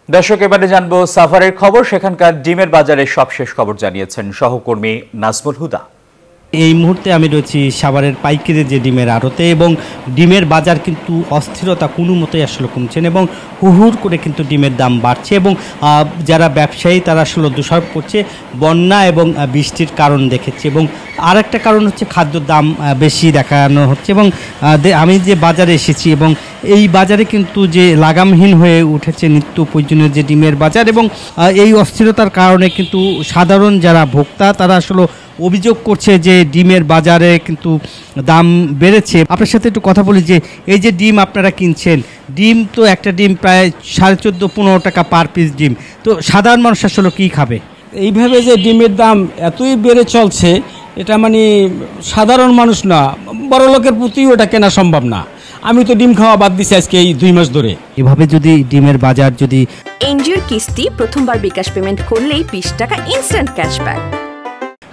দর্শক, এবারে জানবো সাভারের খবর। সেখানকার ডিমের বাজারের সবশেষ খবর জানিয়েছেন সহকর্মী নাজমুল হুদা। এই মুহূর্তে আমি রয়েছি সাভারের পাইকারি যে ডিমের আড়তে, এবং ডিমের বাজার কিন্তু অস্থিরতা কোনো মতেই আসলে কমছে না এবং হুহুর করে কিন্তু ডিমের দাম বাড়ছে। এবং যারা ব্যবসায়ী তারা আসলে দোষারোপ করছে বন্যা এবং বৃষ্টির কারণ দেখেছে, এবং আরেকটা কারণ হচ্ছে খাদ্যর দাম বেশি দেখানো হচ্ছে। এবং আমি যে বাজারে এসেছি, এবং এই বাজারে কিন্তু যে লাগামহীন হয়ে উঠেছে নিত্য প্রয়োজনীয় যে ডিমের বাজার, এবং এই অস্থিরতার কারণে কিন্তু সাধারণ যারা ভোক্তা তারা আসলে অভিযোগ করছে যে ডিমের বাজারে কিন্তু দাম বেড়েছে। আপনার সাথে একটু কথা বলি যে এই যে ডিম আপনারা কিনছেন, ডিম তো একটা ডিম প্রায় 14.5-15 টাকা পার পিস ডিম, তো সাধারণ মানুষ আসলে কী খাবে? এইভাবে যে ডিমের দাম এতই বেড়ে চলছে, এটা মানে সাধারণ মানুষ না, বড় লোকের প্রতিও এটা কেনা সম্ভব না। আমি তো ডিম খাওয়া বাদ দিছি আজকে এই 2 মাস ধরে। এভাবে যদি ডিমের বাজার যদি এনজিওর কিস্তি প্রথমবার বিকাশ পেমেন্ট করলেই 20 টাকা ইনস্ট্যান্ট ক্যাশব্যাক।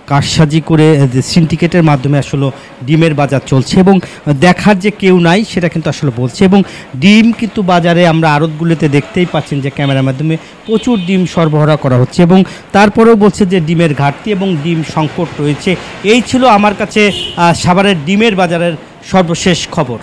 কারসাজি করে সিন্ডিকেটের মাধ্যমে আসলে ডিমের বাজার চলছে, এবং দেখার যে কেউ নাই সেটা কিন্তু আসলে বলছে। এবং ডিম কিন্তু বাজারে আমরা আড়তগুলোতে দেখতেই পাচ্ছেন যে ক্যামেরার মাধ্যমে প্রচুর ডিম সরবরাহ করা হচ্ছে, এবং তারপরেও বলছে যে ডিমের ঘাটতি এবং ডিম সংকট রয়েছে। এই ছিল আমার কাছে সাভারের ডিমের বাজারের সর্বশেষ খবর।